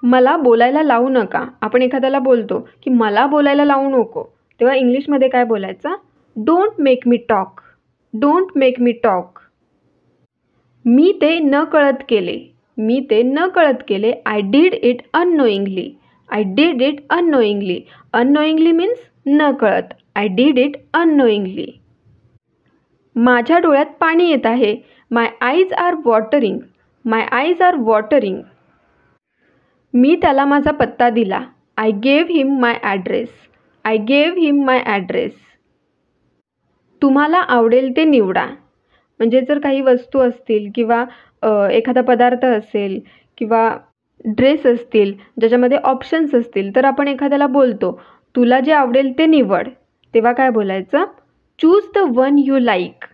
मला बोलायला लावू नका. आपण एखाद्याला बोलतो की मला बोलायला लावू नको, तेव्हा इंग्लिशमध्ये काय बोलायचं? Don't make me talk. Don't make me talk. मी ते नकळत केले. मी ते नकळत केले. I did it unknowingly. I did it unknowingly. Unknowingly means नकळत. I did it unknowingly. माझ्या डोळ्यात पाणी येत आहे. My eyes are watering. My eyes are watering. मी त्याला माझा पत्ता दिला. I gave him my address. I gave him my address. तुम्हाला आवडेल ते निवडा. म्हणजे जर काही वस्तू असतील किंवा एखादा पदार्थ असेल किंवा ड्रेस असतील ज्याच्यामध्ये ऑप्शन्स असतील, तर आपण एखाद्याला बोलतो तुला जे आवडेल ते निवड. तेव्हा काय बोलायचं? Choose the one you like.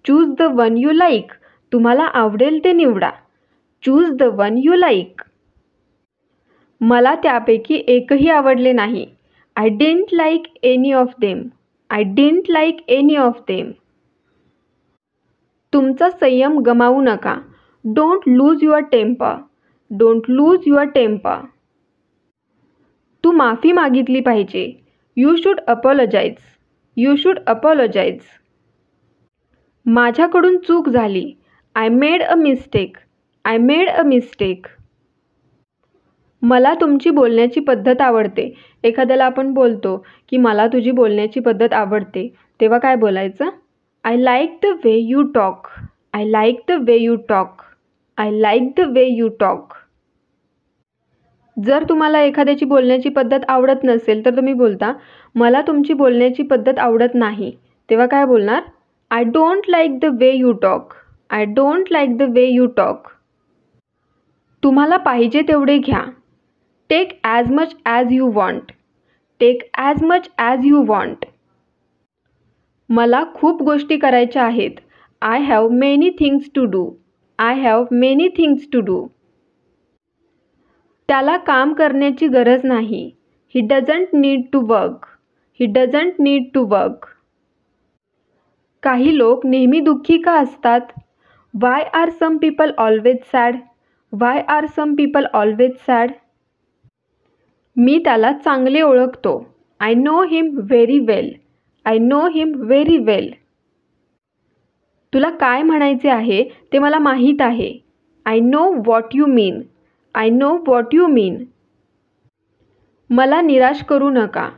Choose the one you like. तुम्हाला आवडेल ते निवडा. Choose the one you like. मला त्यापैकी एकही आवडले नाही. I didn't like any of them. I didn't like any of them. तुमचा संयम गमावू नका. Don't lose your temper. Don't lose your temper. तू माफी मागितली पाहिजे. You should apologise. You should apologise. माझ्याकडून चूक झाली. I made a mistake. I made a mistake. मला तुमची बोलण्याची पद्धत आवडते. एखाद्याला आपण बोलतो की मला तुझी बोलण्याची पद्धत आवडते, तेव्हा काय बोलायचं? I like the way you talk. I like the way you talk. I like the way you talk. जर तुम्हाला एखाद्याची बोलण्याची पद्धत आवडत नसेल तर तुम्ही बोलता मला तुमची बोलण्याची पद्धत आवडत नाही. तेव्हा काय बोलणार? I don't like the way you talk. I don't like the way you talk. तुम्हाला पाहिजे तेवढे घ्या. Take as much as you want. Take as much as you want. मला खूप गोष्टी करायच्या आहेत. I have many things to do. I have many things to do. त्याला काम करण्याची गरज नाही. He doesn't need to work. He doesn't need to work. काही लोक नेहमी दुःखी का असतात? Why are some people always sad? Why are some people always sad? मी त्याला चांगले ओळखतो. I know him very well. I know him very well. तुला काय म्हणायचे आहे ते मला माहीत आहे. I know what you mean. I know what you mean. मला निराश करू नका.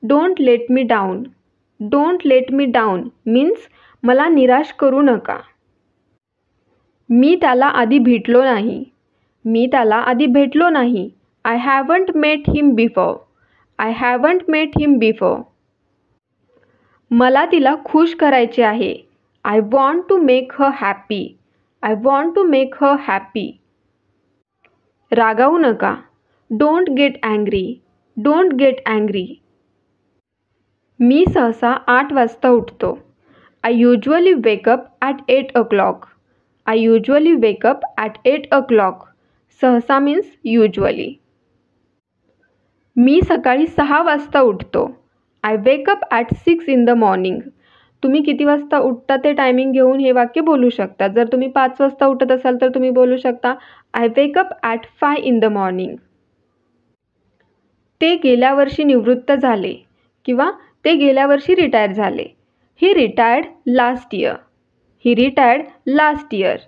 Don't let me down. Don't let me down means मला निराश करू नका. मी त्याला आधी भेटलो नाही. मी त्याला आधी भेटलो नाही. I haven't met him before. I haven't met him before. मला तिला खुश करायचे आहे. I want to make her happy. I want to make her happy. रागावू नका. Don't get angry. Don't get angry. मी सहसा 8 वाजता उठतो. I usually wake up at 8 o'clock. I usually wake up at 8 o'clock. सहसा मीन्स युज्युअली. मी सकाळी 6 वाजता उठतो. I wake up at 6 in the morning. तुम्ही किती वाजता उठता ते टायमिंग घेऊन हे वाक्य बोलू शकता. जर तुम्ही 5 वाजता उठत असाल तर तुम्ही बोलू शकता I wake up at 5 in the morning. ते गेल्या वर्षी निवृत्त झाले किंवा ते गेल्या वर्षी रिटायर झाले. He retired last year. He retired last year.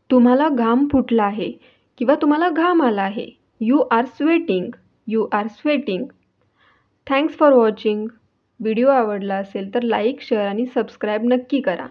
तुम्हाला घाम फुटला आहे किंवा तुम्हाला घाम आला आहे. You are sweating. You are sweating. Thanks for watching. Video आवडला असेल तर लाईक, शेअर आणि सबस्क्राईब नक्की करा.